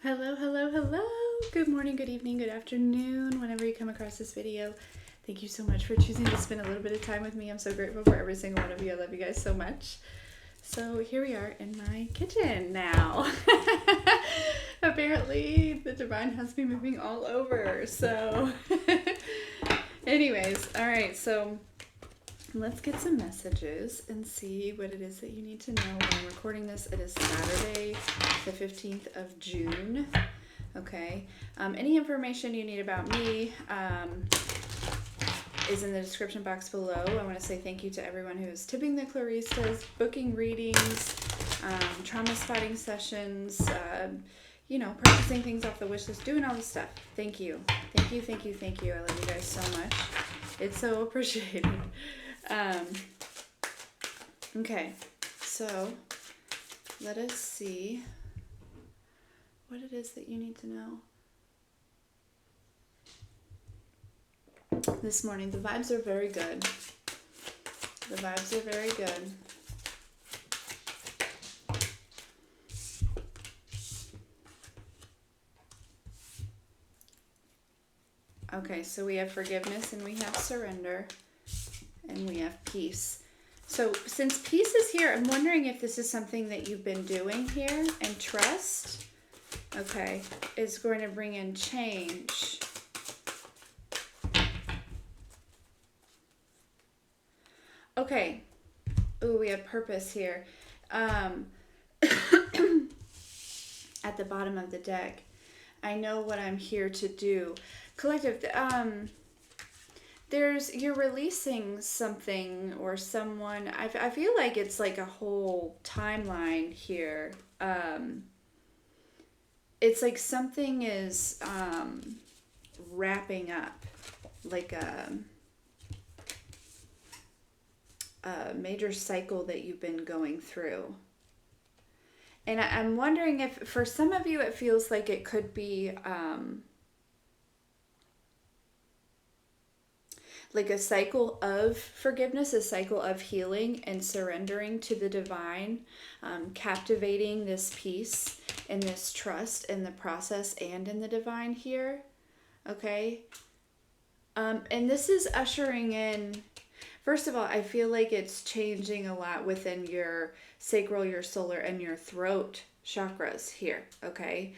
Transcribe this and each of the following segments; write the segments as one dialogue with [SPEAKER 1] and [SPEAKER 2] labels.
[SPEAKER 1] Hello, hello, hello. Good morning, good evening, good afternoon, whenever you come across this video. Thank you so much for choosing to spend a little bit of time with me. I'm so grateful for every single one of you. I love you guys so much. So here we are in my kitchen now. Apparently the divine has me moving all over. So anyways, all right. So let's get some messages and see what it is that you need to know. When I'm recording this, it is Saturday, the 15th of June. Okay. Any information you need about me is in the description box below. I want to say thank you to everyone who is tipping the Claristas, booking readings, trauma spotting sessions, purchasing things off the wish list, doing all this stuff. Thank you. Thank you, thank you, thank you. I love you guys so much. It's so appreciated. Okay, so let us see what it is that you need to know. This morning, the vibes are very good. The vibes are very good. Okay, so we have forgiveness and we have surrender and we have peace. So since peace is here, I'm wondering if this is something that you've been doing here, and trust, okay, is going to bring in change. Okay. Ooh, we have purpose here. At the bottom of the deck. I know what I'm here to do. Collective, you're releasing something or someone. I feel like it's like a whole timeline here. It's like something is wrapping up, like a major cycle that you've been going through. And I'm wondering if for some of you it feels like it could be like a cycle of forgiveness, a cycle of healing and surrendering to the divine, captivating this peace and this trust in the process and in the divine here. Okay? And this is ushering in, first of all, I feel like it's changing a lot within your sacral, your solar, and your throat chakras here, okay?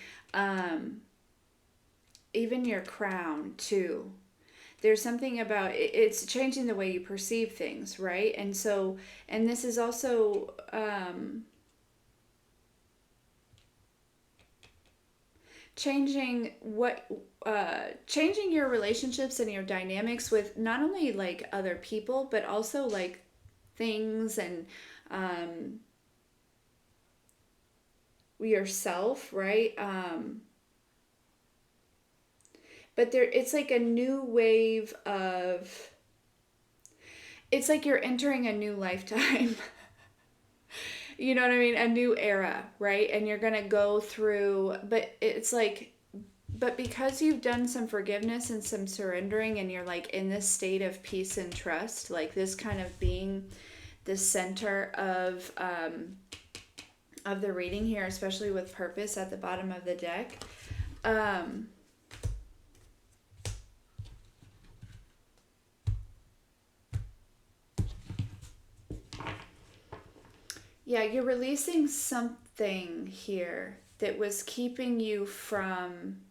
[SPEAKER 1] Even your crown, too. There's something about it's changing the way you perceive things, right? And so, and this is also changing changing your relationships and your dynamics with not only like other people, but also like things and yourself, right? But it's like a new wave of, it's like you're entering a new lifetime. You know what I mean? A new era, right? And you're going to go through, but it's like, but because you've done some forgiveness and some surrendering and you're like in this state of peace and trust, like this kind of being the center of the reading here, especially with purpose at the bottom of the deck. Yeah, you're releasing something here that was keeping you from,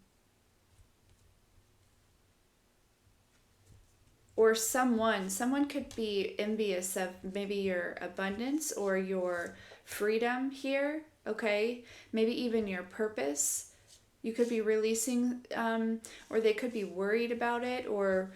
[SPEAKER 1] or someone could be envious of maybe your abundance or your freedom here, okay? Maybe even your purpose. You could be releasing, or they could be worried about it, or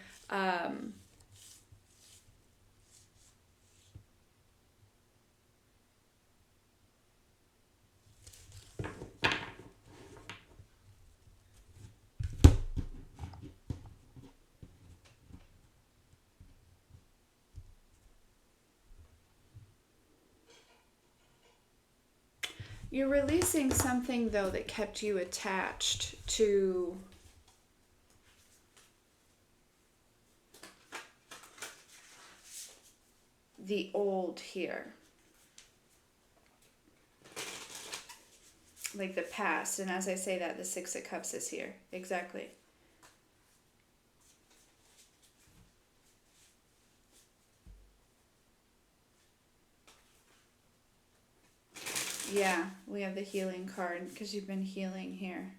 [SPEAKER 1] you're releasing something, though, that kept you attached to the old here. like the past. And as I say that, the Six of Cups is here. Exactly. Yeah, we have the healing card because you've been healing here.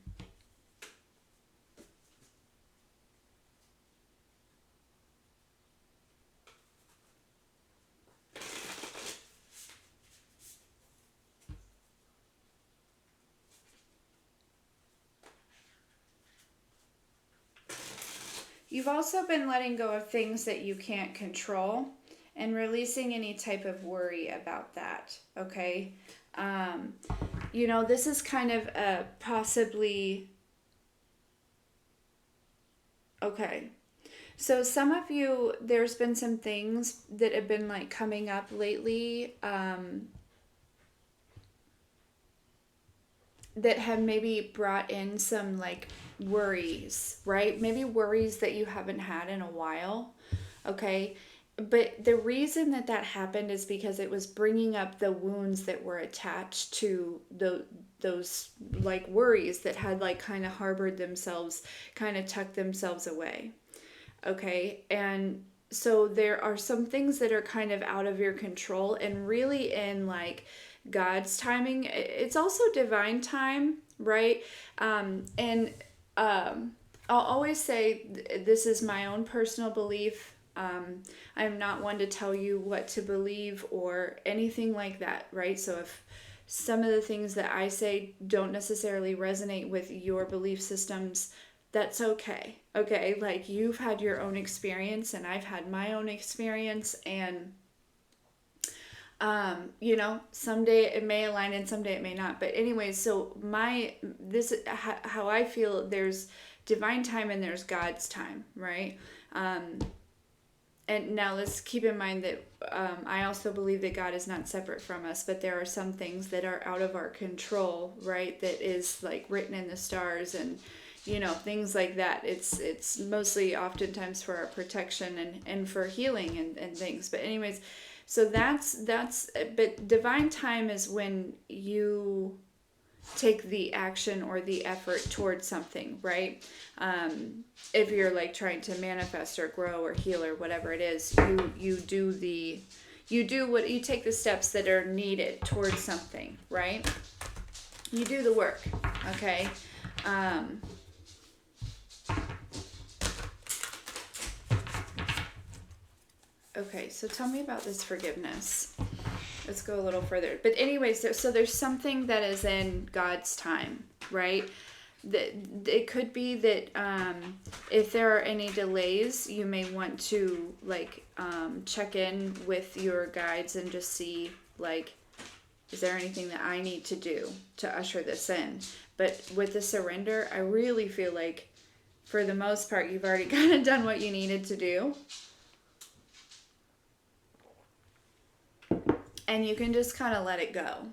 [SPEAKER 1] You've also been letting go of things that you can't control and releasing any type of worry about that, okay? Um, this is kind of a possibly, okay. So some of you, there's been some things that have been like coming up lately, that have maybe brought in some like worries, right? Maybe worries that you haven't had in a while, okay? But the reason that that happened is because it was bringing up the wounds that were attached to those like worries that had like kind of harbored themselves, kind of tucked themselves away, okay? And so there are some things that are kind of out of your control and really in like God's timing. It's also divine time, right? And I'll always say this is my own personal belief. I'm not one to tell you what to believe or anything like that, right? So if some of the things that I say don't necessarily resonate with your belief systems, that's okay. Okay, like you've had your own experience and I've had my own experience, and someday it may align and someday it may not. But anyways, so how I feel, there's divine time and there's God's time, right? And now let's keep in mind that I also believe that God is not separate from us, but there are some things that are out of our control, right? That is like written in the stars, and things like that. It's mostly oftentimes for our protection and for healing and things. But anyways, so that's but divine time is when you take the action or the effort towards something, right? If you're like trying to manifest or grow or heal or whatever it is, you take the steps that are needed towards something, right? You do the work, okay? Okay, so tell me about this forgiveness. Let's go a little further. But anyways, so there's something that is in God's time, right? That it could be that if there are any delays, you may want to like check in with your guides and just see like, is there anything that I need to do to usher this in? But with the surrender, I really feel like for the most part, you've already kind of done what you needed to do. And you can just kind of let it go.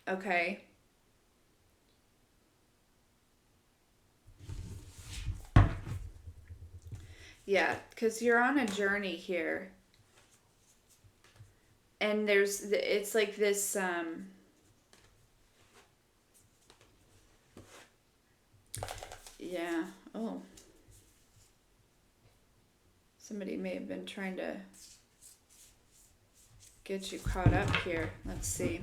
[SPEAKER 1] Okay? Yeah, because you're on a journey here. And it's like this, yeah, oh. Somebody may have been trying to get you caught up here. Let's see.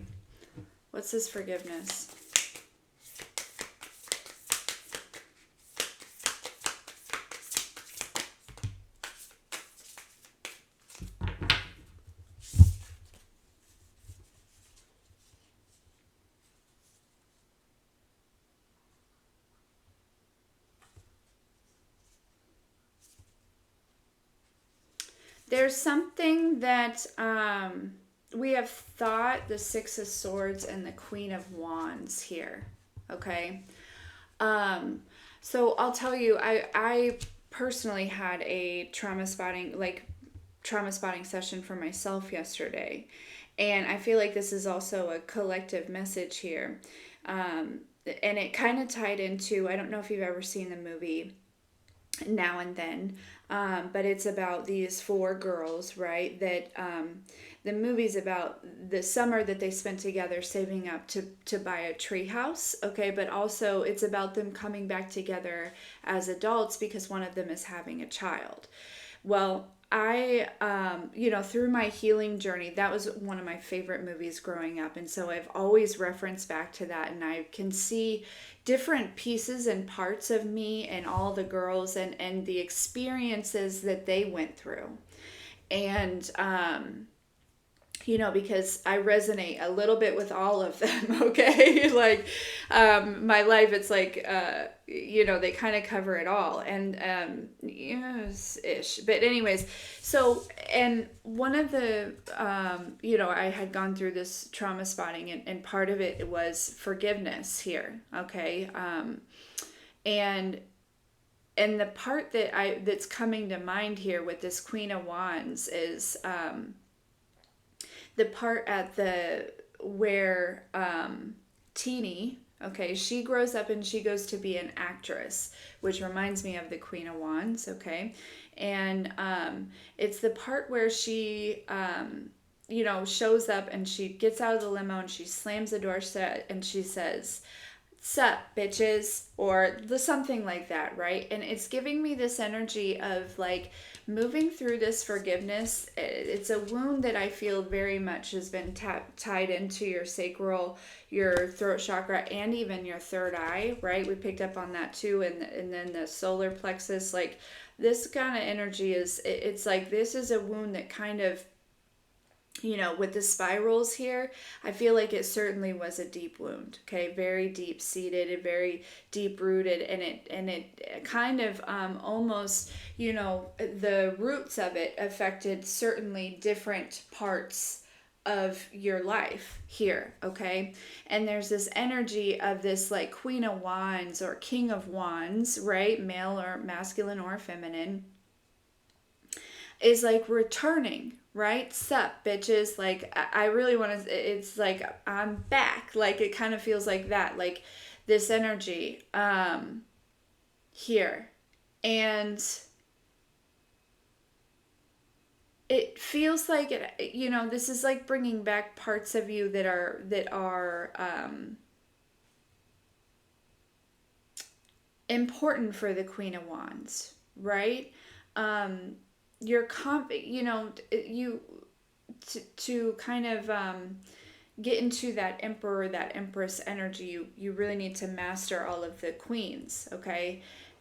[SPEAKER 1] What's this forgiveness? There's something that we have thought, the Six of Swords and the Queen of Wands here. Okay. So I'll tell you, I personally had a trauma spotting session for myself yesterday. And I feel like this is also a collective message here. And it kind of tied into, I don't know if you've ever seen the movie Now and Then, but it's about these four girls, right, that the movie's about the summer that they spent together saving up to buy a tree house, okay? But also it's about them coming back together as adults because one of them is having a child. Well, through my healing journey, that was one of my favorite movies growing up. And so I've always referenced back to that. And I can see different pieces and parts of me and all the girls and the experiences that they went through. And, because I resonate a little bit with all of them, okay? Like, my life, it's like, they kind of cover it all. And, yes-ish. But anyways, so, and one of the, I had gone through this trauma spotting, and part of it was forgiveness here, okay? And the part that's coming to mind here with this Queen of Wands is, the part at where Teeny, okay, she grows up and she goes to be an actress, which reminds me of the Queen of Wands, okay? And it's the part where she, shows up and she gets out of the limo and she slams the door shut and she says, "Sup, bitches," or something like that, right? And it's giving me this energy of like moving through this forgiveness. It's a wound that I feel very much has been tied into your sacral, your throat chakra, and even your third eye, right? We picked up on that too, and then the solar plexus. Like this kind of energy it's like this is a wound that kind of, with the spirals here, I feel like it certainly was a deep wound, okay? Very deep seated, very deep rooted, and it kind of almost, the roots of it affected certainly different parts of your life here, okay? And there's this energy of this like Queen of Wands or King of Wands, right? Male or masculine or feminine, is like returning, right? Sup, bitches. Like, I really want to, it's like, I'm back. Like, it kind of feels like that, like this energy here. And it feels like it, this is like bringing back parts of you that are important for the Queen of Wands, right? You're you to kind of get into that emperor, that empress energy, you really need to master all of the queens, okay?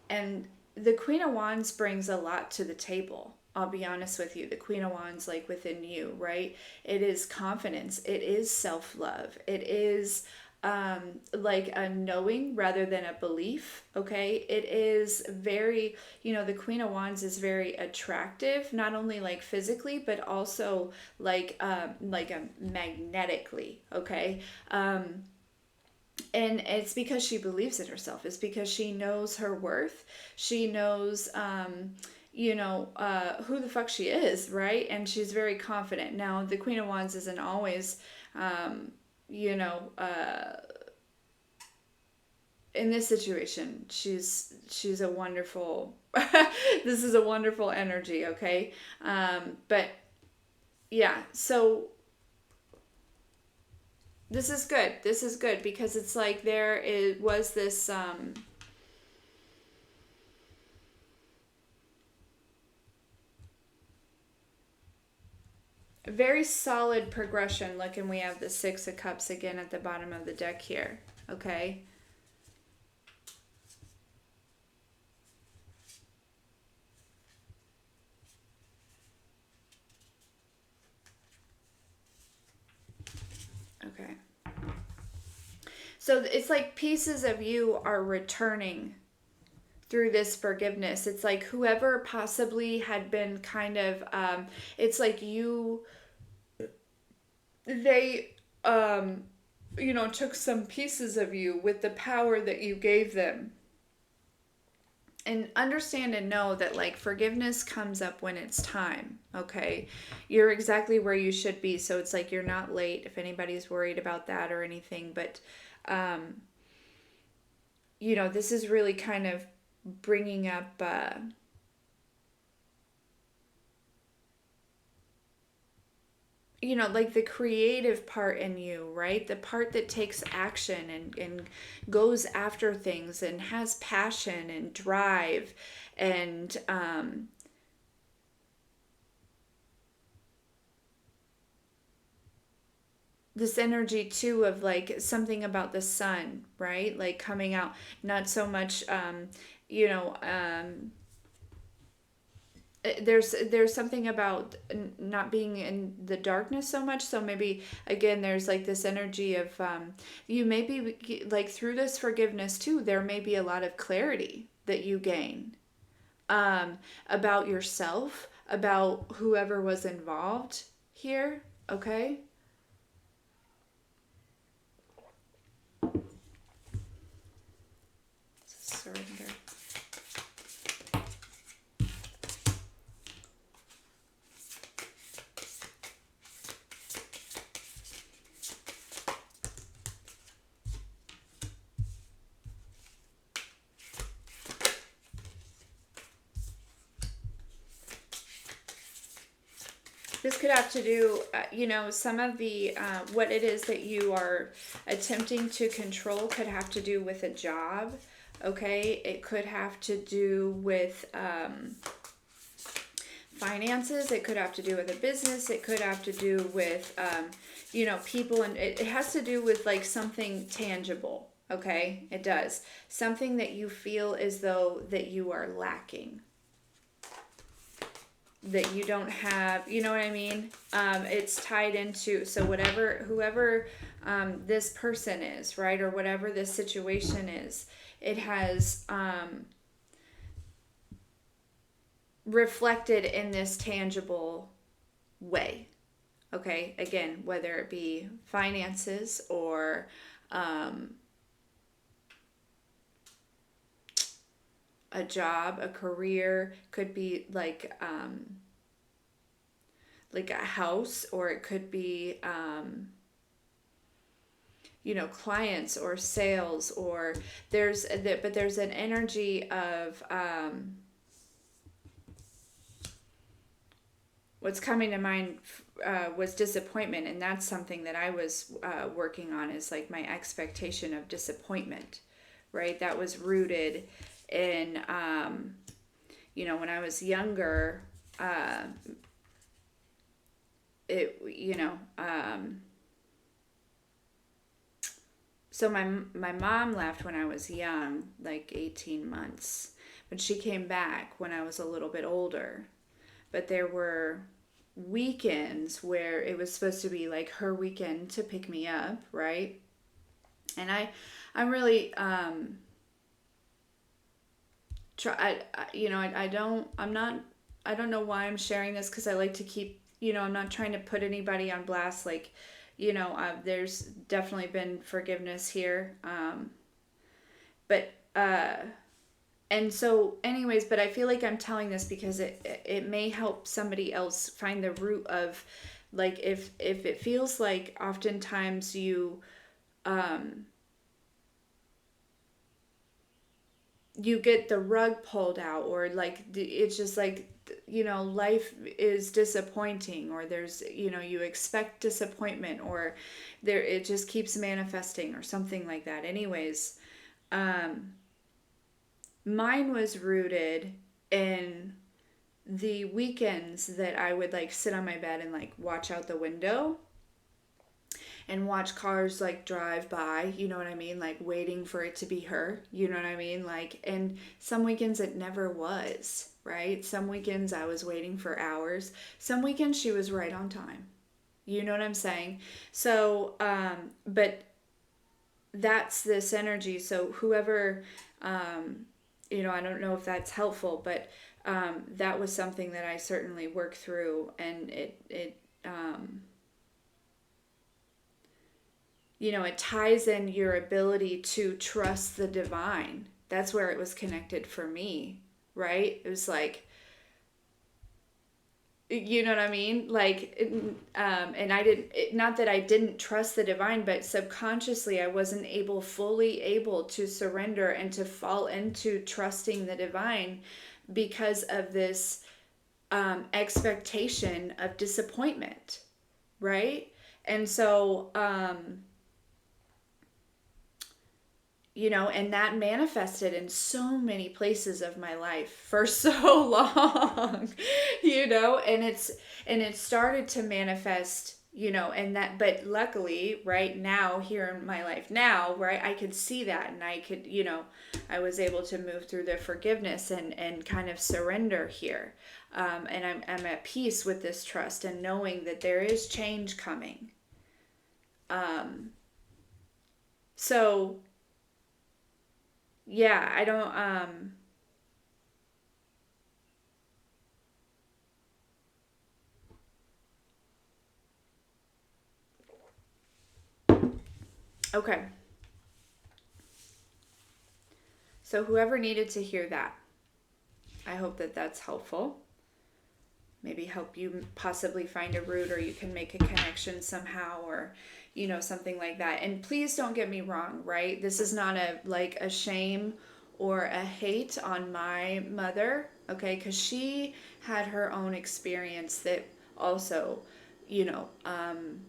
[SPEAKER 1] And the Queen of Wands brings a lot to the table. I'll be honest with you. The Queen of Wands, like within you, right? It is confidence. It is self-love. It is like a knowing rather than a belief, okay? It is very, the Queen of Wands is very attractive, not only like physically, but also like magnetically, okay? And it's because she believes in herself. It's because she knows her worth. She knows, who the fuck she is, right? And she's very confident. Now, the Queen of Wands isn't always, in this situation, she's a wonderful, this is a wonderful energy, okay? But yeah, so this is good. This is good because it's like was this, very solid progression. Look, and we have the Six of Cups again at the bottom of the deck here, okay? Okay. So it's like pieces of you are returning through this forgiveness. It's like whoever possibly had been kind of, it's like they, took some pieces of you with the power that you gave them. And understand and know that like forgiveness comes up when it's time, okay? You're exactly where you should be. So it's like you're not late if anybody's worried about that or anything. But, this is really kind of bringing up like the creative part in you, right? The part that takes action and goes after things and has passion and drive and this energy too of like something about the sun, right? Like coming out, not so much, you know, there's something about not being in the darkness so much. So maybe again there's like this energy of you maybe like through this forgiveness too, there may be a lot of clarity that you gain about yourself, about whoever was involved here. Okay. Surrender. This could have to do, some of the, what it is that you are attempting to control could have to do with a job, okay? It could have to do with finances. It could have to do with a business. It could have to do with, people. And it has to do with like something tangible, okay? It does. Something that you feel as though that you are lacking, that you don't have, you know what I mean? It's tied into, so whoever this person is, right? Or whatever this situation is, it has reflected in this tangible way. Okay, again, whether it be finances or a job, a career, could be like a house, or it could be clients or sales, or there's an energy of what's coming to mind was disappointment, and that's something that I was working on, is like my expectation of disappointment, right? That was rooted in when I was younger. It So my mom left when I was young, like 18 months, but she came back when I was a little bit older. But there were weekends where it was supposed to be like her weekend to pick me up, right? And I'm really I don't know why I'm sharing this, because I like to keep, I'm not trying to put anybody on blast. Like, there's definitely been forgiveness here. But, and so anyways, but I feel like I'm telling this because it may help somebody else find the root of, like, if it feels like oftentimes you get the rug pulled out, or like it's just like, life is disappointing, or there's, you expect disappointment, or it just keeps manifesting or something like that. Anyways, mine was rooted in the weekends that I would like sit on my bed and like watch out the window and watch cars like drive by, you know what I mean? Like waiting for it to be her, you know what I mean? Like, and some weekends it never was, right? Some weekends I was waiting for hours. Some weekends she was right on time. You know what I'm saying? So, but that's this energy. So whoever, I don't know if that's helpful, but that was something that I certainly worked through, and it it ties in your ability to trust the divine. That's where it was connected for me, right? It was like, you know what I mean? Like, and I didn't, not that I didn't trust the divine, but subconsciously I wasn't fully able to surrender and to fall into trusting the divine because of this expectation of disappointment, right? And so, and that manifested in so many places of my life for so long, and it started to manifest, and that, but luckily right now, here in my life now, right, I could see that, and I could, I was able to move through the forgiveness and kind of surrender here. And I'm at peace with this trust and knowing that there is change coming. So yeah, I don't, okay. So whoever needed to hear that, I hope that that's helpful. Maybe help you possibly find a root, or you can make a connection somehow, or something like that. And please don't get me wrong, right? This is not a shame or a hate on my mother, okay? Because she had her own experience that also, you know, um,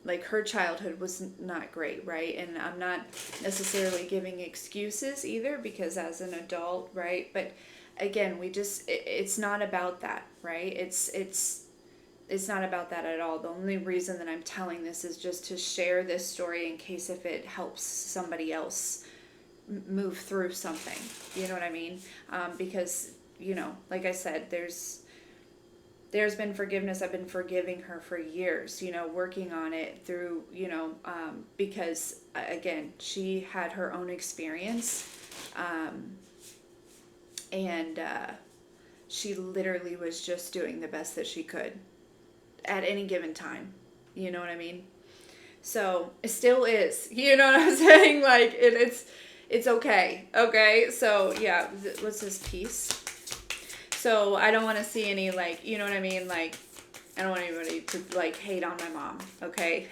[SPEAKER 1] like her childhood was not great, right? And I'm not necessarily giving excuses either, because as an adult, right? But again, it's not about that, right? It's not about that at all. The only reason that I'm telling this is just to share this story in case if it helps somebody else move through something. You know what I mean? Because, like I said, there's been forgiveness. I've been forgiving her for years, working on it through, because again, she had her own experience. And she literally was just doing the best that she could at any given time. You know what I mean? So it still is. You know what I'm saying? Like it's okay. Okay. So yeah, what's this piece? So I don't want to see any, like, you know what I mean? Like, I don't want anybody to like hate on my mom, okay?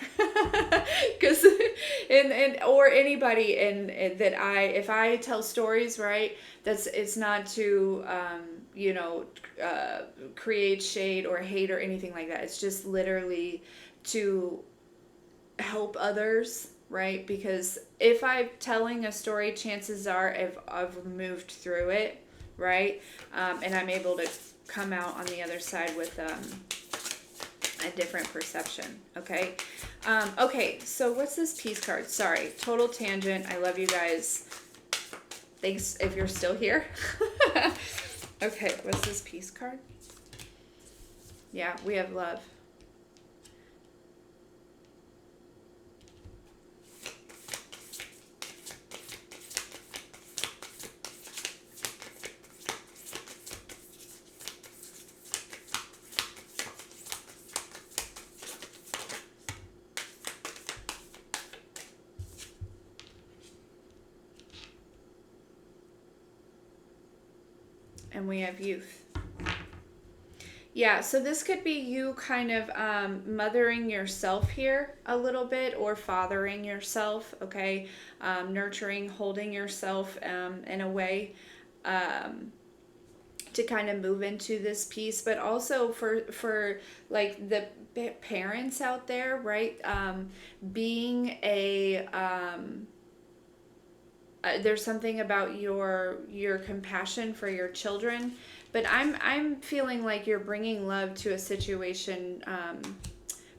[SPEAKER 1] Because or anybody that if I tell stories, right? It's not to create shade or hate or anything like that. It's just literally to help others, right? Because if I'm telling a story, chances are I've moved through it, right? And I'm able to come out on the other side with a different perception, okay? Okay, so what's this piece card? Sorry, total tangent. I love you guys. Thanks if you're still here. Okay, what's this piece card? Yeah, we have love. And we have youth. Yeah, so this could be you kind of mothering yourself here a little bit, or fathering yourself, okay? Nurturing, holding yourself in a way to kind of move into this piece, but also for like the parents out there, right? Being there's something about your compassion for your children, but I'm feeling like you're bringing love to a situation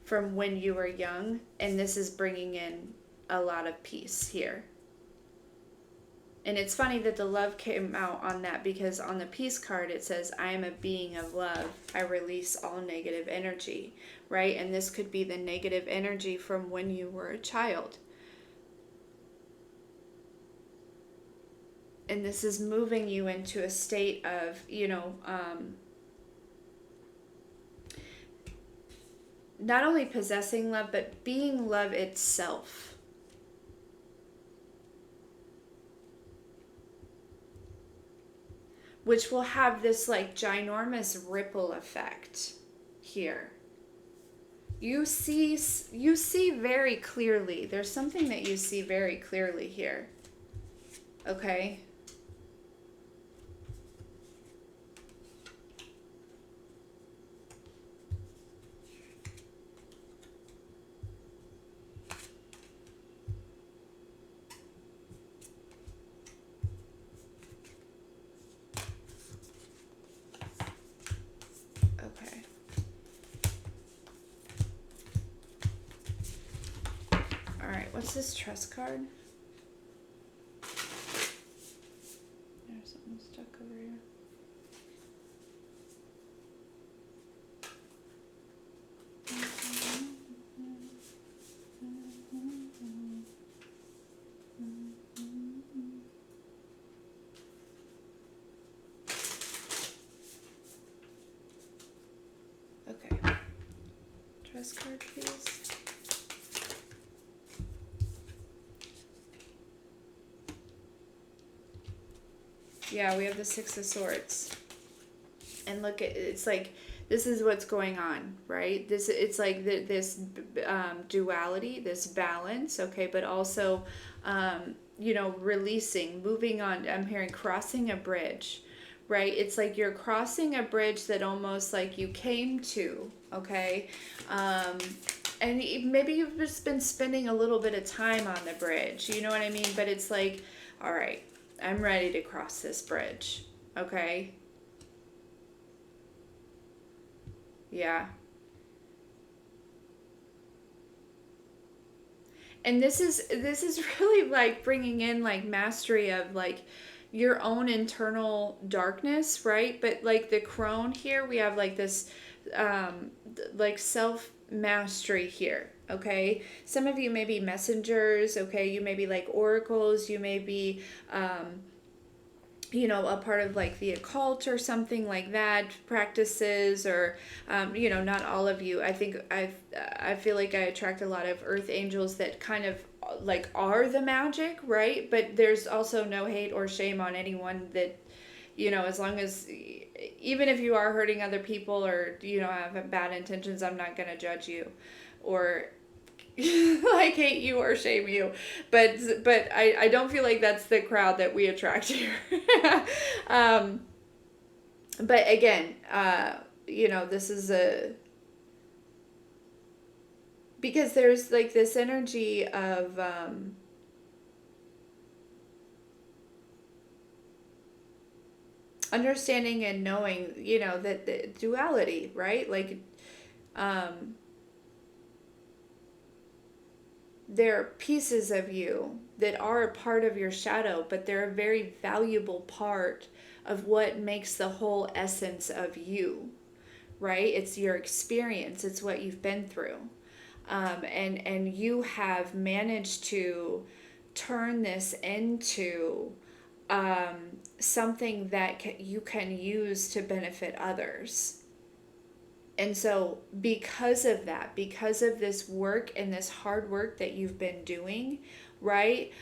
[SPEAKER 1] from when you were young, and this is bringing in a lot of peace here. And it's funny that the love came out on that, because on the peace card it says, I am a being of love. I release all negative energy, right? And this could be the negative energy from when you were a child. And this is moving you into a state of, not only possessing love, but being love itself. Which will have this like ginormous ripple effect here. You see very clearly. There's something that you see very clearly here. Okay? Is this trust card? There's something stuck over here. Okay. Trust card, please. Yeah, we have the Six of Swords. And look, it's like, this is what's going on, right? It's like this duality, this balance, okay, but also, releasing, moving on. I'm hearing crossing a bridge, right? It's like you're crossing a bridge that almost like you came to, okay? And maybe you've just been spending a little bit of time on the bridge, you know what I mean? But it's like, all right, I'm ready to cross this bridge, okay? Yeah. And this is really like bringing in like mastery of like your own internal darkness, right? But like the crone here, we have like this like self mastery here, okay? Some of you may be messengers, okay? You may be like oracles, you may be a part of like the occult or something like that, practices, or not all of you. I feel like I attract a lot of earth angels that kind of like are the magic, right? But there's also no hate or shame on anyone that, as long as, even if you are hurting other people or have bad intentions, I'm not going to judge you or like hate you or shame you, but I don't feel like that's the crowd that we attract here. um but again, this is a, because there's like this energy of understanding and knowing, that the duality, right? Like um there are pieces of you that are a part of your shadow, but they're a very valuable part of what makes the whole essence of you, right? It's your experience, it's what you've been through. And you have managed to turn this into something that you can use to benefit others. And so, because of that, because of this work and this hard work that you've been doing, right?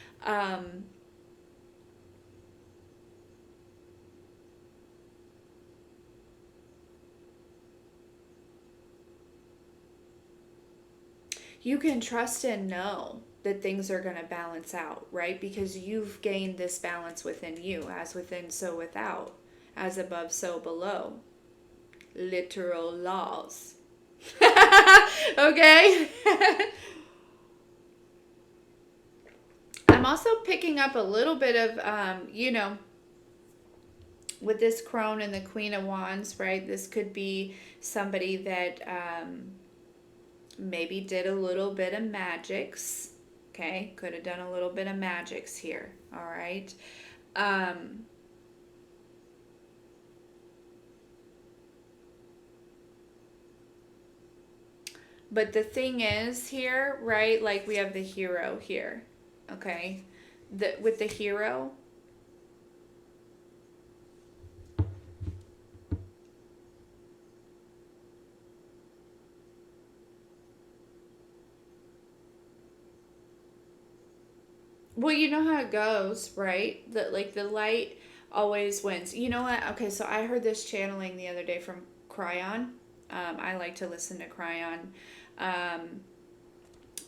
[SPEAKER 1] You can trust and know that things are going to balance out, right? Because you've gained this balance within you, as within, so without, as above, so below. Literal laws. Okay? I'm also picking up a little bit of, with this crone and the Queen of Wands, right? This could be somebody that maybe did a little bit of magics. Okay? Could have done a little bit of magics here. All right? Um, but the thing is here, right? Like we have the hero here. Okay? With the hero, well, you know how it goes, right? That like the light always wins. You know what? Okay, so I heard this channeling the other day from Cryon. I like to listen to Cryon. Um,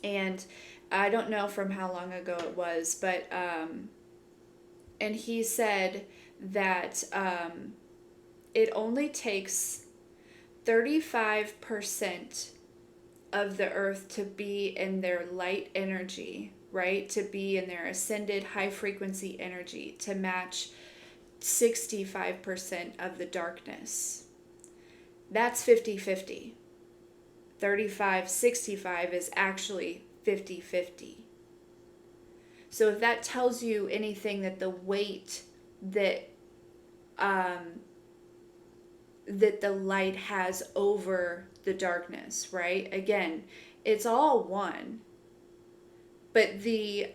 [SPEAKER 1] and I don't know from how long ago it was, but and he said that it only takes 35% of the earth to be in their light energy, right? To be in their ascended high frequency energy to match 65% of the darkness. That's 50-50. 35-65 is actually 50-50. So if that tells you anything, that the weight that that the light has over the darkness, right? Again, it's all one, but the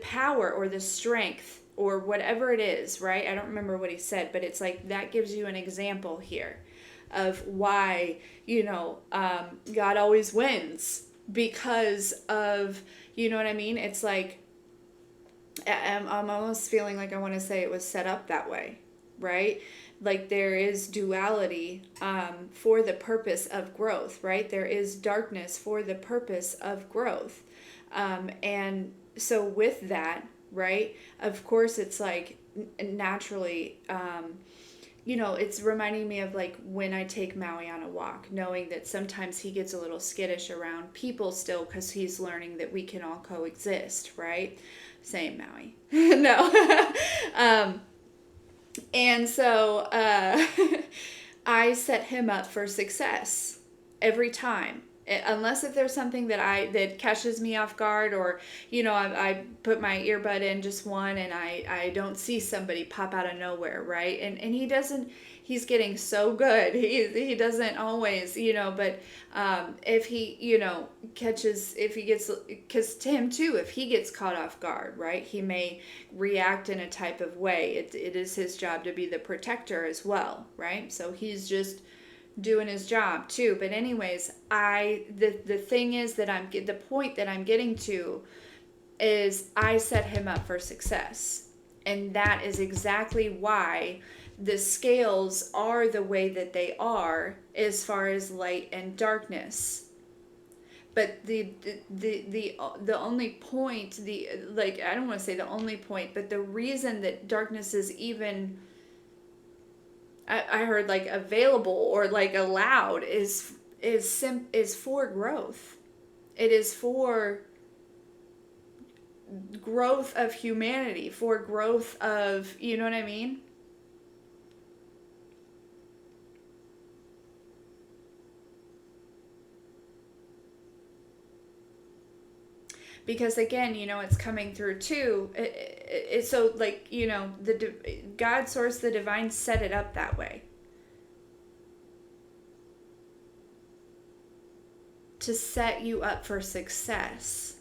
[SPEAKER 1] power or the strength or whatever it is, right? I don't remember what he said, but it's like that gives you an example here of why, God always wins, because of, you know what I mean? It's like, I'm almost feeling like I want to say it was set up that way, right? Like there is duality for the purpose of growth, right? There is darkness for the purpose of growth. And so with that, right, of course, it's like naturally, it's reminding me of like when I take Maui on a walk, knowing that sometimes he gets a little skittish around people still because he's learning that we can all coexist, right? Same Maui. No. And so I set him up for success every time. Unless if there's something that catches me off guard, or I put my earbud in just one and I don't see somebody pop out of nowhere, right? And he's getting so good. He doesn't always, but if he catches, if he gets, because to him too, if he gets caught off guard, right, he may react in a type of way. It is his job to be the protector as well, right? So he's just doing his job too. But anyways, the thing is that the point that I'm getting to is I set him up for success. And that is exactly why the scales are the way that they are as far as light and darkness. But the only point, I don't want to say the only point, but the reason that darkness is even, I heard like available or like allowed is for growth. It is for growth of humanity, for growth of, you know what I mean? Because again, it's coming through too. It's so like, God source, the divine set it up that way to set you up for success.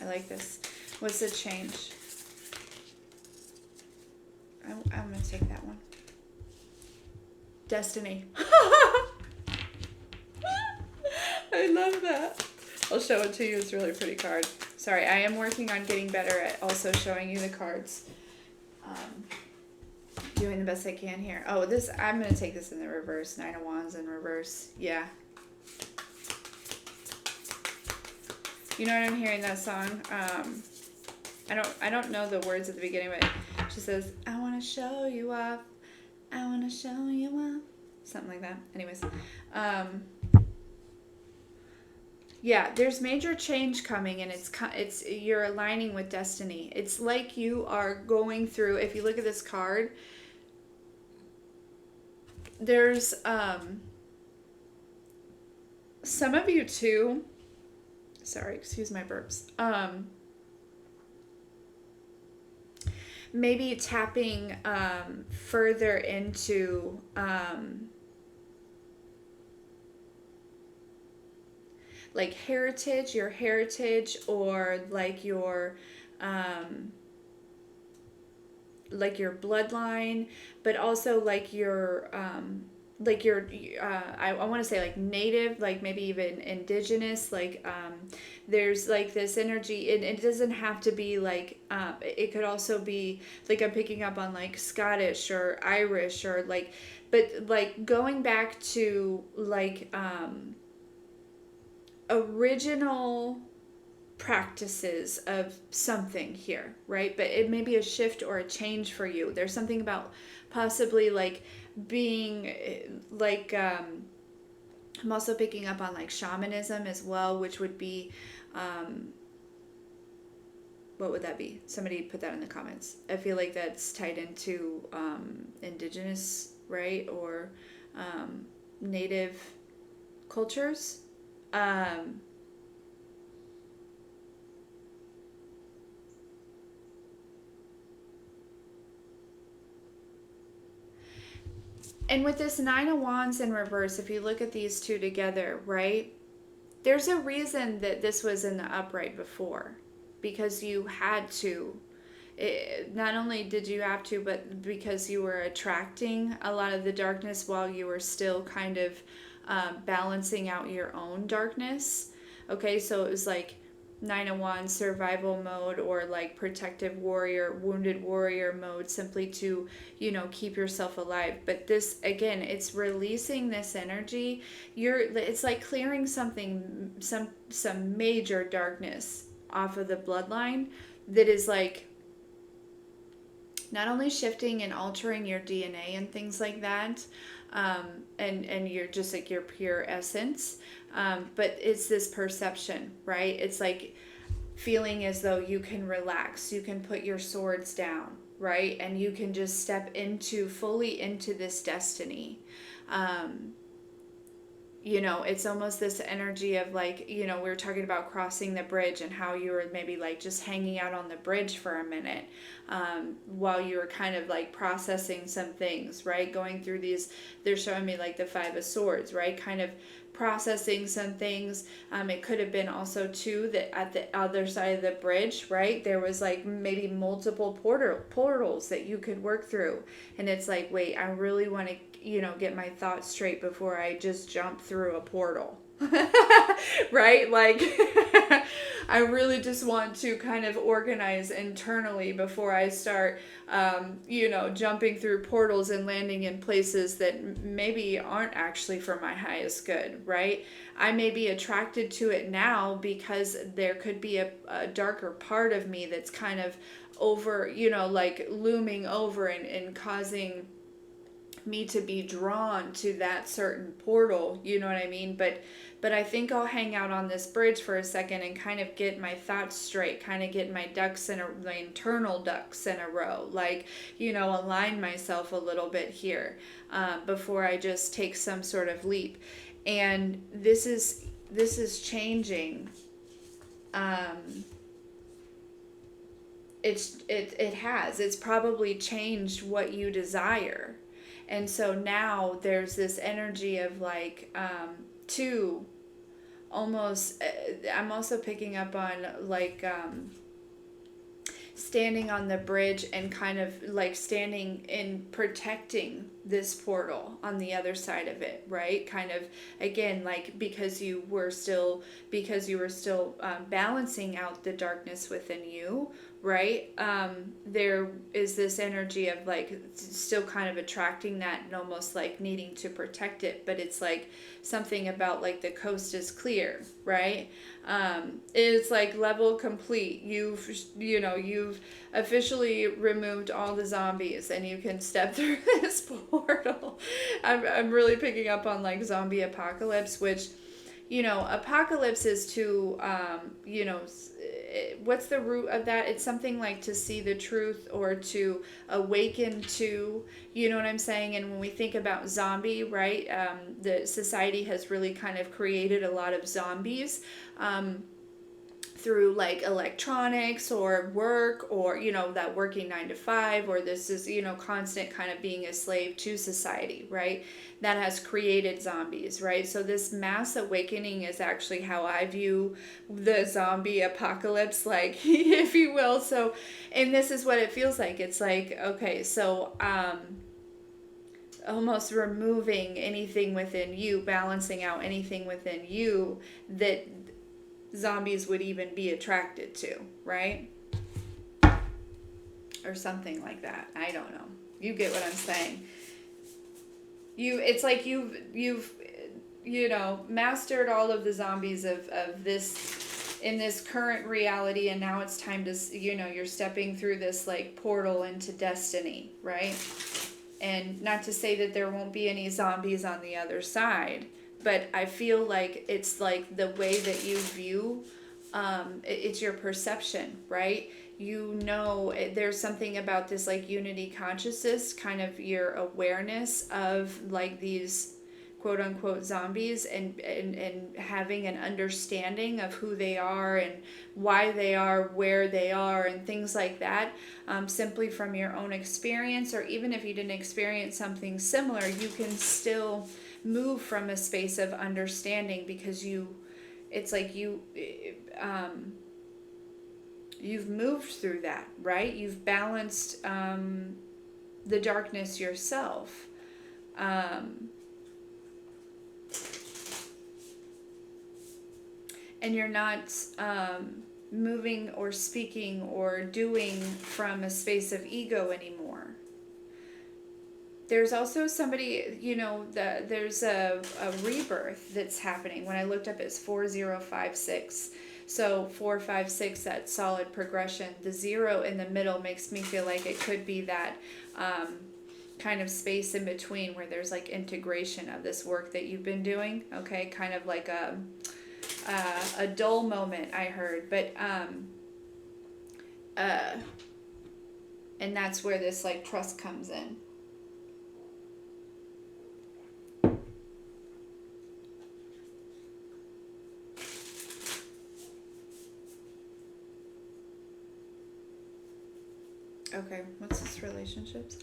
[SPEAKER 1] I like this. What's the change? I'm going to take that one. Destiny. I love that. I'll show it to you. It's a really pretty card. Sorry, I am working on getting better at also showing you the cards. Doing the best I can here. Oh, I'm going to take this in the reverse. 9 of Wands in reverse. Yeah. You know what I'm hearing that song? I don't know the words at the beginning, but she says, I want to show you off. I want to show you off. Something like that. Anyways. Yeah, there's major change coming, and it's you're aligning with destiny. It's like you are going through, if you look at this card, there's some of you too. Sorry, excuse my burps. Maybe tapping further into like your heritage, or like your bloodline, but also like your I want to say like native, like maybe even indigenous, like there's like this energy. It doesn't have to be like it could also be like I'm picking up on like Scottish or Irish, or like, but like going back to like original practices of something here, right? But it may be a shift or a change for you. There's something about possibly like being like I'm also picking up on like shamanism as well, which would be what would that be? Somebody put that in the comments. I feel like that's tied into indigenous, right? Or native cultures. Um, and with this Nine of Wands in reverse, if you look at these two together, right? There's a reason that this was in the upright before, because you had to. Not only did you have to, but because you were attracting a lot of the darkness while you were still kind of balancing out your own darkness. Okay, so it was like Nine of Wands survival mode, or like protective warrior, wounded warrior mode, simply to, keep yourself alive. But this, again, it's releasing this energy. It's like clearing some major darkness off of the bloodline that is like not only shifting and altering your DNA and things like that, and you're just like your pure essence, but it's this perception, right? It's like feeling as though you can relax, you can put your swords down, right? And you can just step fully into this destiny. It's almost this energy of like, we were talking about crossing the bridge and how you were maybe like just hanging out on the bridge for a minute, while you were kind of like processing some things, right? Going through these, they're showing me like the Five of Swords, right? Kind of processing some things. It could have been also too that at the other side of the bridge, right, there was like maybe multiple portals that you could work through, and it's like, wait, I really want to get my thoughts straight before I just jump through a portal. Right? Like, I really just want to kind of organize internally before I start, jumping through portals and landing in places that maybe aren't actually for my highest good, right? I may be attracted to it now because there could be a darker part of me that's kind of over, like looming over and causing me to be drawn to that certain portal, you know what I mean? But I think I'll hang out on this bridge for a second and kind of get my thoughts straight, kind of get my my internal ducks in a row, like, align myself a little bit here, before I just take some sort of leap. And this is changing. It's probably changed what you desire. And so now there's this energy of like, two, almost, I'm also picking up on like, standing on the bridge and kind of like standing and protecting this portal on the other side of it, right? Kind of, again, like because you were still balancing out the darkness within you, right? There is this energy of like still kind of attracting that and almost like needing to protect it, but it's like something about like the coast is clear, right? It's like level complete. You've officially removed all the zombies and you can step through this portal. I'm really picking up on like zombie apocalypse, which, apocalypse is to, what's the root of that? It's something like to see the truth or to awaken to, you know what I'm saying? And when we think about zombie, right, the society has really kind of created a lot of zombies, through like electronics or work, or that working 9 to 5, or this is constant kind of being a slave to society, right? That has created zombies, right? So this mass awakening is actually how I view the zombie apocalypse, like, if you will. So, and this is what it feels like. It's like, okay, so almost removing anything within you, balancing out anything within you that zombies would even be attracted to, right? Or something like that. I don't know. You get what I'm saying. It's like you've mastered all of the zombies of this in this current reality, and now it's time to, you're stepping through this like portal into destiny, right? And not to say that there won't be any zombies on the other side, but I feel like it's like the way that you view, it's your perception, right? There's something about this like unity consciousness, kind of your awareness of like these quote unquote zombies, and having an understanding of who they are and why they are where they are and things like that, simply from your own experience, or even if you didn't experience something similar, you can still move from a space of understanding, because it's like you've moved through that, right? You've balanced the darkness yourself. And you're not moving or speaking or doing from a space of ego anymore. There's also somebody, there's a rebirth that's happening. When I looked up, it's 4056. So 456, that solid progression. The 0 in the middle makes me feel like it could be that kind of space in between where there's like integration of this work that you've been doing. Okay, kind of like a dull moment, I heard, but and that's where this like trust comes in. Okay, what's this relationships?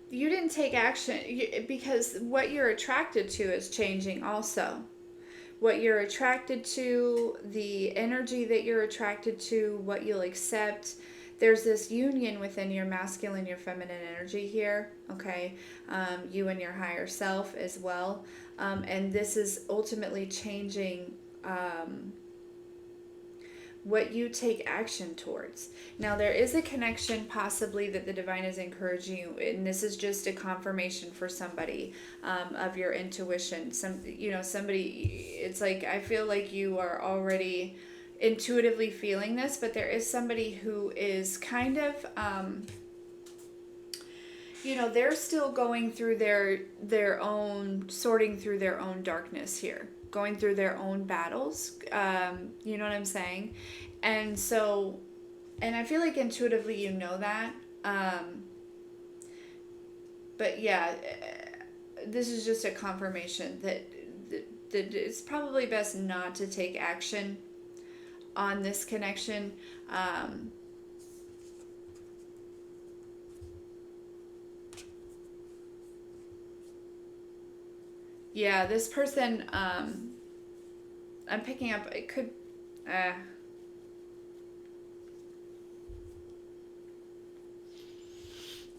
[SPEAKER 1] You didn't take action because what you're attracted to is changing also. What you're attracted to, the energy that you're attracted to, what you'll accept. There's this union within your masculine, your feminine energy here, okay? You and your higher self as well. And this is ultimately changing what you take action towards. Now, there is a connection possibly that the divine is encouraging you, and this is just a confirmation for somebody of your intuition. Somebody, it's like, I feel like you are already intuitively feeling this, but there is somebody who is kind of, they're still going through their own, sorting through their own darkness here, going through their own battles. You know what I'm saying? And so, and I feel like intuitively you know that. But yeah, this is just a confirmation that it's probably best not to take action on this connection. Yeah, this person, I'm picking up, it could,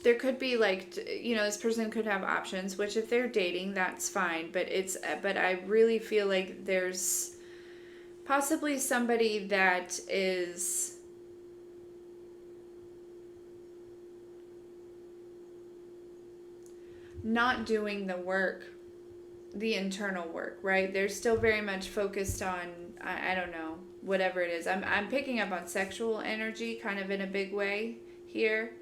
[SPEAKER 1] there could be like, this person could have options, which if they're dating, that's fine. But I really feel like there's possibly somebody that is not doing the work, the internal work, right? They're still very much focused on, I don't know, whatever it is. I'm picking up on sexual energy kind of in a big way here.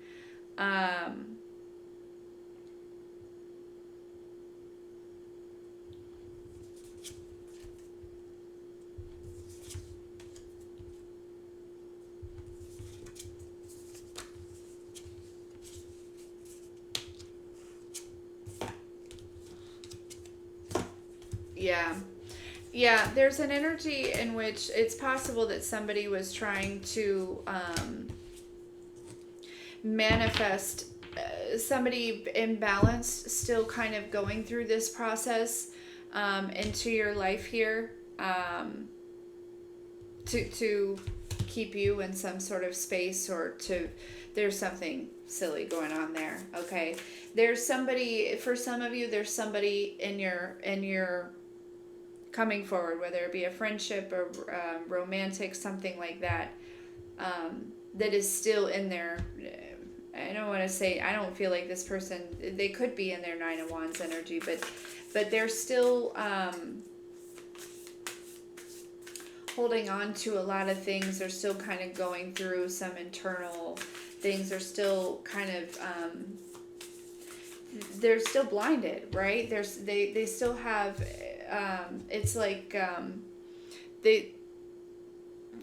[SPEAKER 1] Yeah, there's an energy in which it's possible that somebody was trying to manifest somebody imbalanced, still kind of going through this process into your life here, to keep you in some sort of space, or to, there's something silly going on there. Okay, there's somebody, for some of you, there's somebody in your coming forward, whether it be a friendship or romantic, something like that, that is still in there. I don't want to say, I don't feel like this person, they could be in their Nine of Wands energy, but they're still holding on to a lot of things. They're still kind of going through some internal things. They're still kind of they're still blinded, right? They still have it's like they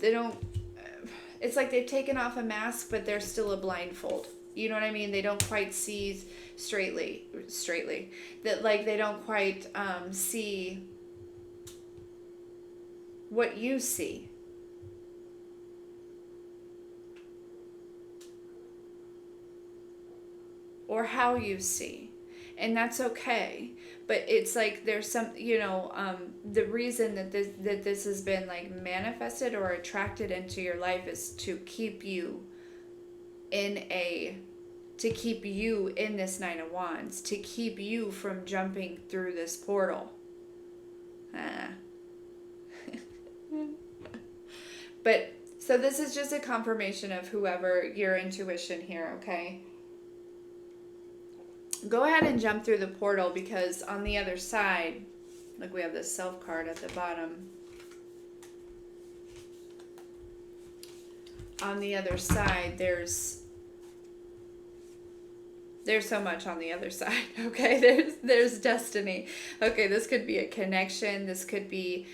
[SPEAKER 1] don't, it's like they've taken off a mask, but they're still a blindfold. You know what I mean? They don't quite see straightly that, like, they don't quite see what you see. Or how you see. And that's okay. But it's like there's some, the reason that this has been like manifested or attracted into your life is to keep you in this Nine of Wands, to keep you from jumping through this portal. But so this is just a confirmation of whoever your intuition here, okay? Go ahead and jump through the portal, because on the other side, look, we have this Self card at the bottom. On the other side, there's so much on the other side, okay? There's destiny. Okay, this could be a connection. This could be,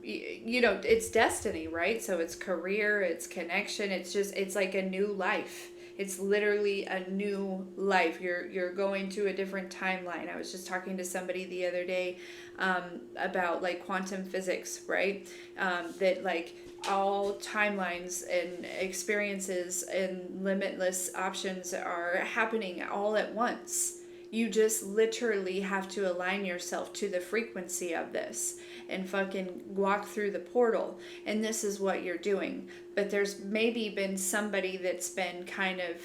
[SPEAKER 1] it's destiny, right? So it's career, it's connection. It's like a new life. It's literally a new life. You're going to a different timeline. I was just talking to somebody the other day about like quantum physics, right? That like all timelines and experiences and limitless options are happening all at once. You just literally have to align yourself to the frequency of this and fucking walk through the portal. And this is what you're doing. But there's maybe been somebody that's been kind of,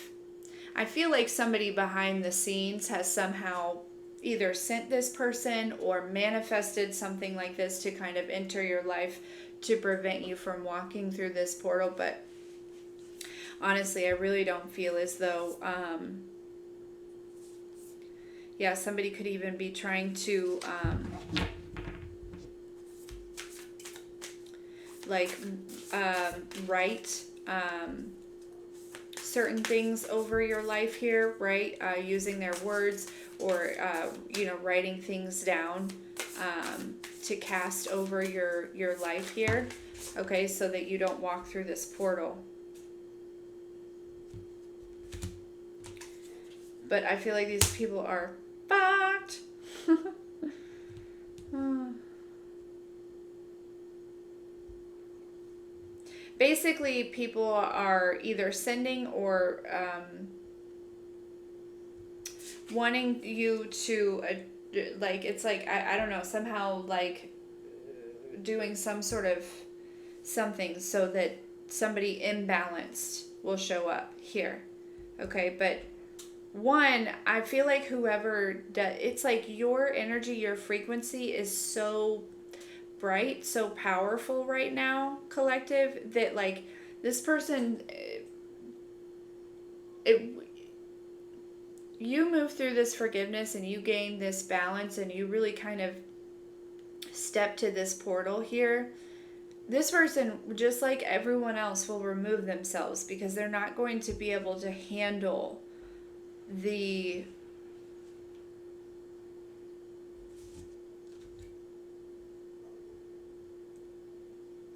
[SPEAKER 1] I feel like somebody behind the scenes has somehow either sent this person or manifested something like this to kind of enter your life to prevent you from walking through this portal. But honestly, I really don't feel as though, somebody could even be trying to, write certain things over your life here, right? Using their words, or, writing things down to cast over your life here, okay, so that you don't walk through this portal. But I feel like these people are fucked. Basically, people are either sending or wanting you to, it's like, I don't know, somehow like doing some sort of something so that somebody imbalanced will show up here. Okay, but one, I feel like whoever does, it's like your energy, your frequency is so bright, so powerful right now, collective, that like this person, you move through this forgiveness and you gain this balance and you really kind of step to this portal here. This person, just like everyone else, will remove themselves because they're not going to be able to handle the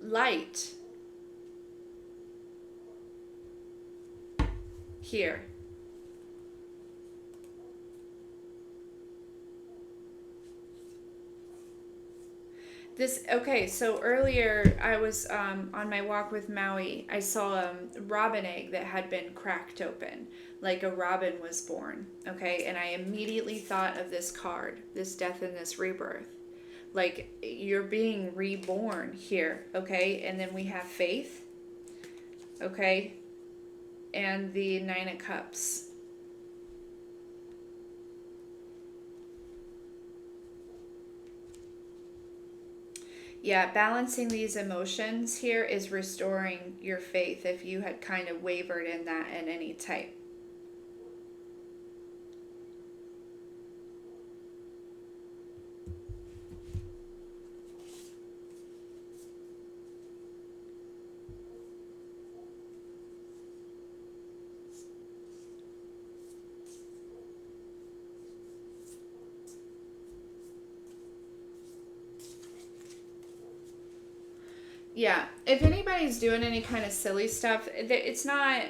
[SPEAKER 1] light here. Okay, so earlier I was on my walk with Maui. I saw a robin egg that had been cracked open, like a robin was born, okay? And I immediately thought of this card, this death and this rebirth. Like, you're being reborn here, okay? And then we have faith, Okay? And the Nine of Cups. Yeah, balancing these emotions here is restoring your faith if you had kind of wavered in that at any type. Yeah, if anybody's doing any kind of silly stuff, it's not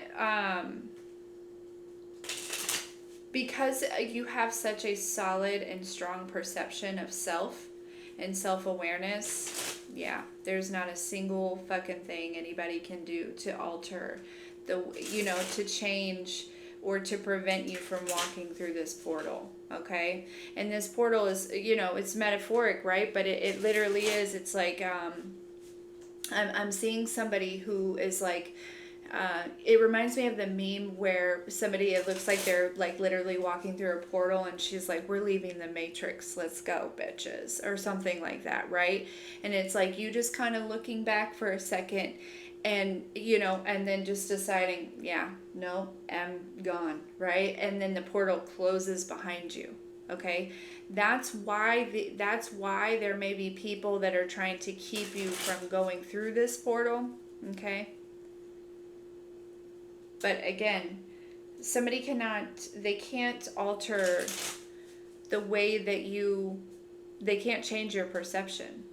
[SPEAKER 1] because you have such a solid and strong perception of self and self-awareness. Yeah, there's not a single fucking thing anybody can do to alter the, to change or to prevent you from walking through this portal. Okay, and this portal is, it's metaphoric, right? But it literally is. It's like I'm seeing somebody who is like, it reminds me of the meme where somebody, it looks like they're like literally walking through a portal and she's like, we're leaving the Matrix, let's go bitches, or something like that, right? And it's like you just kind of looking back for a second and and then just deciding, yeah, no, I'm gone, right? And then the portal closes behind you. Okay, that's why there may be people that are trying to keep you from going through this portal. Okay, but again, they can't alter the way that they can't change your perception.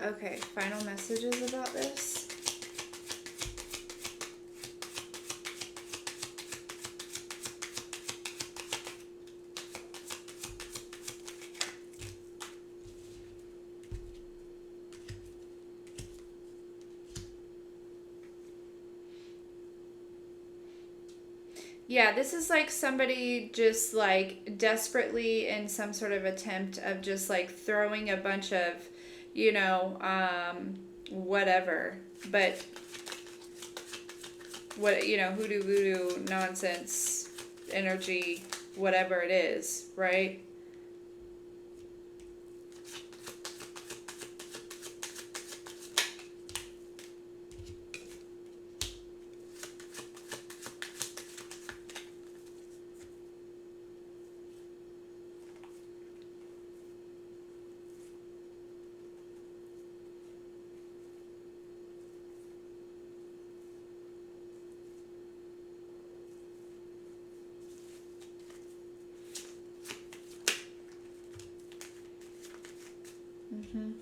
[SPEAKER 1] Okay, final messages about this. Yeah, this is like somebody just like desperately in some sort of attempt of just like throwing a bunch of, whatever. But hoodoo voodoo nonsense energy, whatever it is, right? Mm-hmm.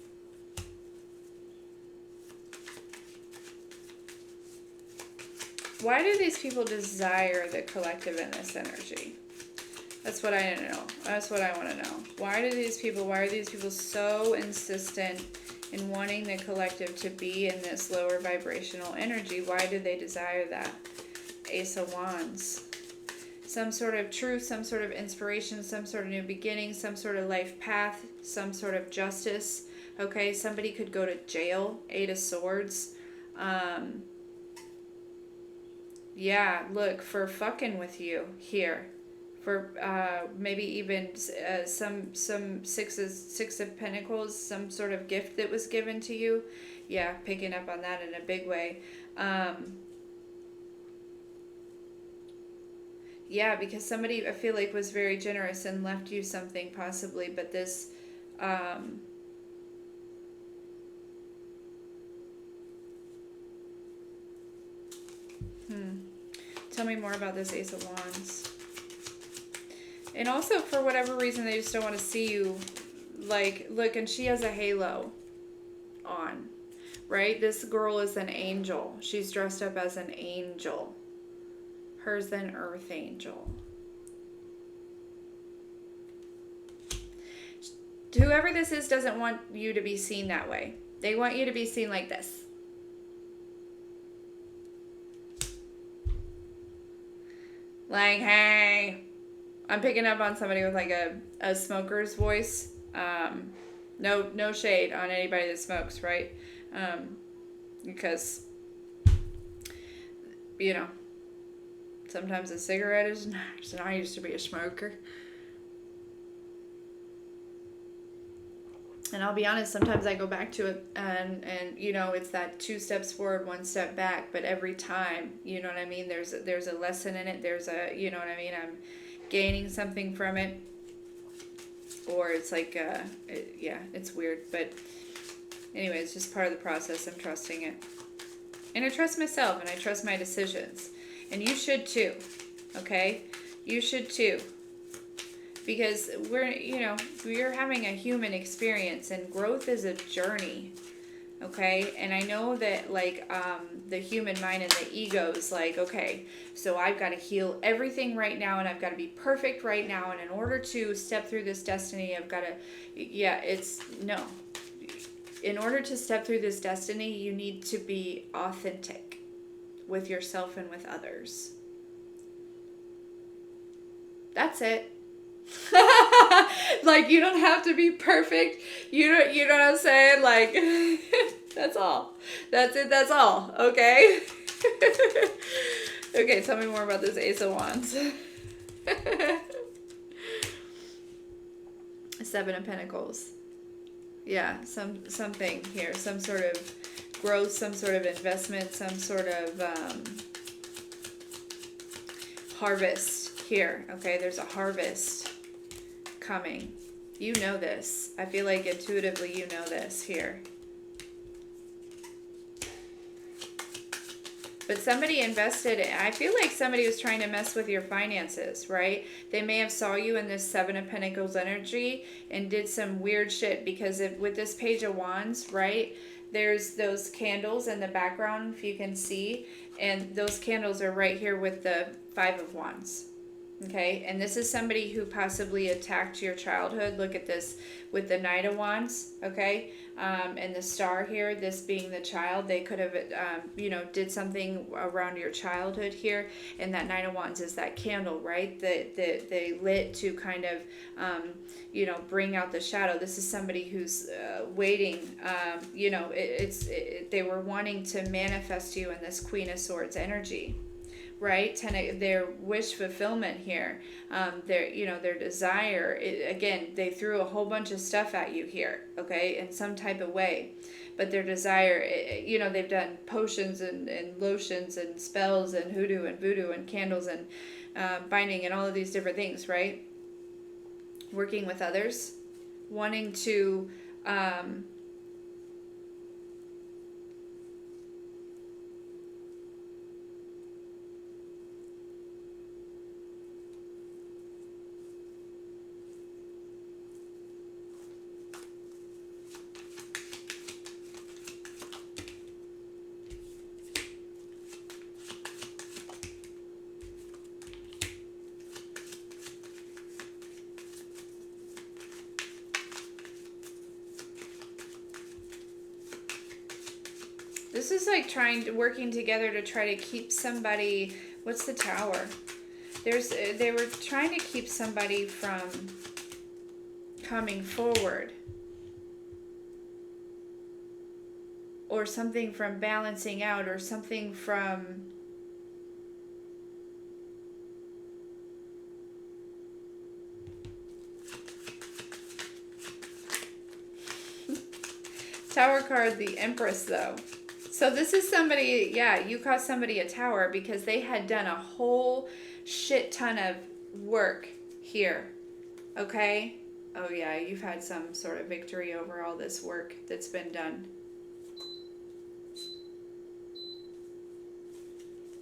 [SPEAKER 1] Why do these people desire the collective in this energy? That's what I know. That's what I want to know. Why are these people so insistent in wanting the collective to be in this lower vibrational energy? Why do they desire that? Ace of Wands. Some sort of truth, some sort of inspiration, some sort of new beginning, some sort of life path, some sort of justice. Okay, somebody could go to jail. Eight of Swords. Yeah, look, for fucking with you here. For maybe even some six of Pentacles, some sort of gift that was given to you. Yeah, picking up on that in a big way. Yeah, because somebody, I feel like, was very generous and left you something possibly, but this tell me more about this Ace of Wands. And also, for whatever reason, they just don't want to see you. Like, look, and she has a halo on, right? This girl is an angel. She's dressed up as an angel. Her's an earth angel. Whoever this is doesn't want you to be seen that way. They want you to be seen like this. Like, hey. I'm picking up on somebody with like a smoker's voice. No shade on anybody that smokes, right? Because, you know, sometimes a cigarette is nice. And I used to be a smoker. And I'll be honest, sometimes I go back to it and you know, it's that 2 steps forward, 1 step back. But every time, you know what I mean? There's a lesson in it. There's a, you know what I mean? I'm gaining something from it. Or it's like, yeah, it's weird. But anyway, it's just part of the process. I'm trusting it. And I trust myself and I trust my decisions. And you should too. Okay? You should too. Because we're having a human experience and growth is a journey. Okay? And I know that like the human mind and the ego is like, okay, so I've got to heal everything right now and I've got to be perfect right now. And in order to step through this destiny, I've got to, no. In order to step through this destiny, you need to be authentic with yourself and with others. That's it. Like, you don't have to be perfect. You know what I'm saying? Like, that's all. That's it. That's all. Okay. Okay. Tell me more about this Ace of Wands. 7 of Pentacles. Yeah. Something here. Some sort of growth, some sort of investment, some sort of, harvest here. Okay. There's a harvest coming. You know this. I feel like intuitively you know this here. But somebody invested, I feel like somebody was trying to mess with your finances, right? They may have saw you in this 7 of Pentacles energy and did some weird shit because with this Page of Wands, right? There's those candles in the background, if you can see. And those candles are right here with the 5 of Wands. Okay, and this is somebody who possibly attacked your childhood. Look at this with the Knight of Wands, okay? And the star here, this being the child. They could have, did something around your childhood here. And that Knight of Wands is that candle, right? That they lit to kind of, bring out the shadow. This is somebody who's waiting. They were wanting to manifest you in this Queen of Swords energy. Right, their wish fulfillment here, their desire. Again, they threw a whole bunch of stuff at you here, okay, in some type of way, but their desire, they've done potions and lotions and spells and hoodoo and voodoo and candles and binding and all of these different things, right? Working with others, wanting to. This is like working together to try to keep somebody. What's the Tower? They were trying to keep somebody from coming forward, or something from balancing out, or something from. Tower card, the Empress, though. So this is somebody, yeah, you caused somebody a tower because they had done a whole shit ton of work here, okay? Oh yeah, you've had some sort of victory over all this work that's been done.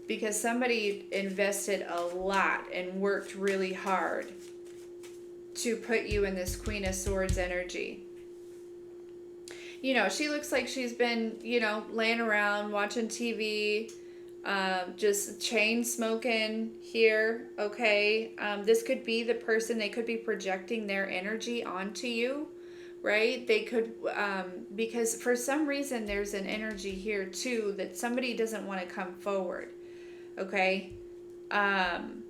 [SPEAKER 1] Because somebody invested a lot and worked really hard to put you in this Queen of Swords energy. She looks like she's been, laying around watching TV, Just chain smoking here, okay? This could be the person, they could be projecting their energy onto you, right? They could, because for some reason there's an energy here too that somebody doesn't want to come forward, okay? Um,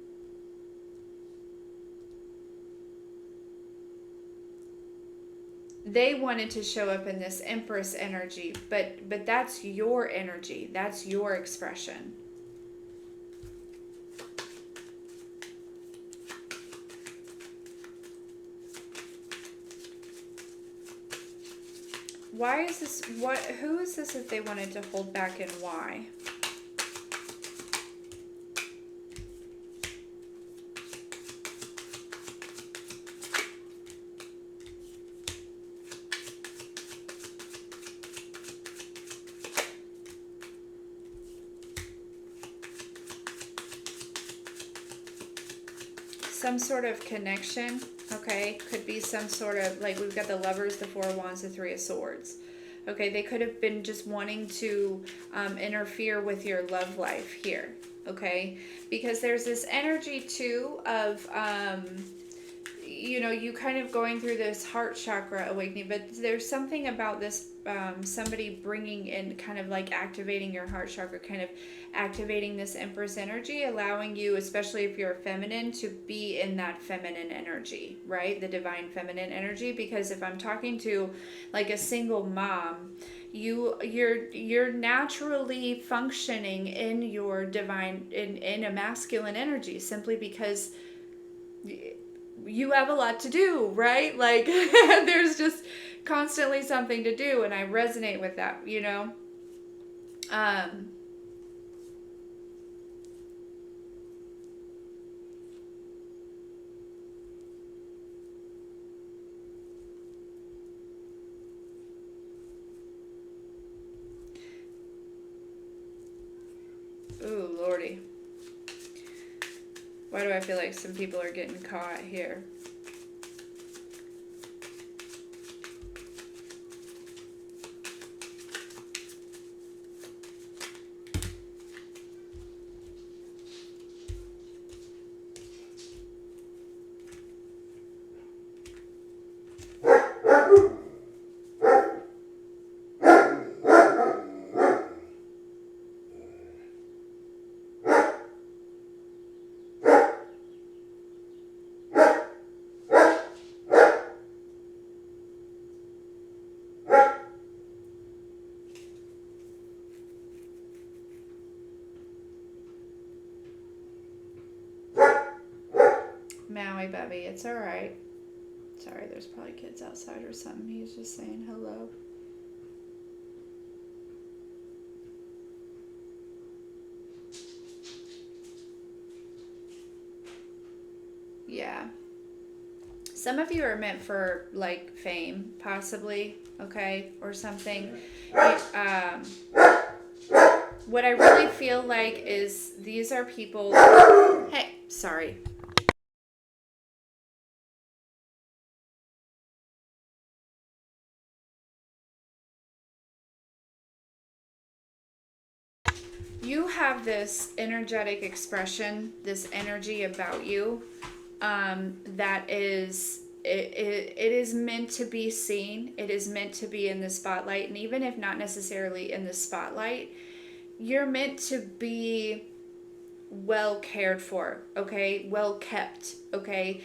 [SPEAKER 1] they wanted to show up in this Empress energy, but that's your energy, that's your expression. Why is this, who is this if they wanted to hold back, and why? Some sort of connection, okay? Could be some sort of, like we've got the Lovers, the Four of Wands, the Three of Swords. Okay, they could have been just wanting to interfere with your love life here, okay? Because there's this energy too of, you know, you kind of going through this heart chakra awakening, but there's something about this, somebody bringing in, kind of like activating your heart chakra, kind of activating this Empress energy, allowing you, especially if you're feminine, to be in that feminine energy, right? The divine feminine energy. Because if I'm talking to like a single mom, you're naturally functioning in your divine, in a masculine energy, simply because you have a lot to do, right? Like there's just constantly something to do, and I resonate with that, you know. um Ooh, lordy. Why do I feel like some people are getting caught here? Maui Bubby, it's alright. Sorry, there's probably kids outside or something. He's just saying hello. Yeah. Some of you are meant for like fame, possibly, okay, or something. Um, what I really feel like is these are people. Hey, sorry. You have this energetic expression, this energy about you, that is, it is meant to be seen. It is meant to be in the spotlight. And even if not necessarily in the spotlight, you're meant to be well cared for, okay, well kept, okay.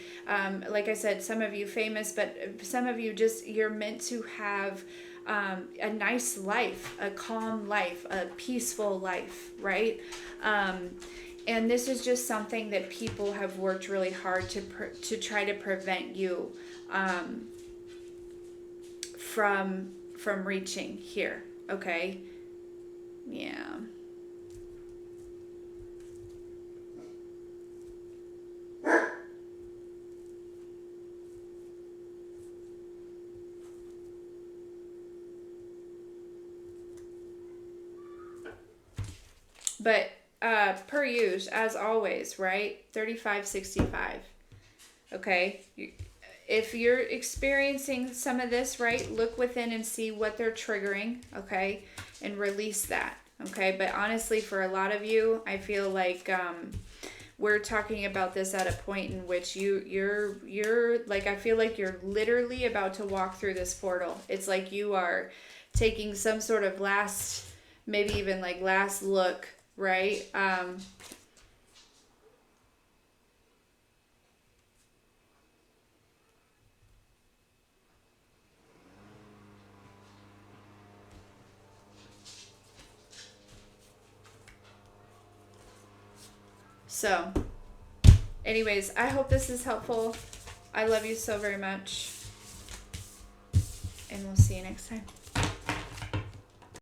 [SPEAKER 1] Like I said, some of you famous, but some of you just, you're meant to have a nice life, a calm life, a peaceful life, right? And this is just something that people have worked really hard to try to prevent you from reaching here, okay. Yeah. But per use, as always, right? 3565. Okay? If you're experiencing some of this, right, look within and see what they're triggering, okay? And release that, Okay, but honestly, for a lot of you, I feel like we're talking about this at a point in which you're like, I feel like you're literally about to walk through this portal. It's like you are taking some sort of last, maybe even like last look, right? So, anyways, I hope this is helpful. I love you so very much, and we'll see you next time.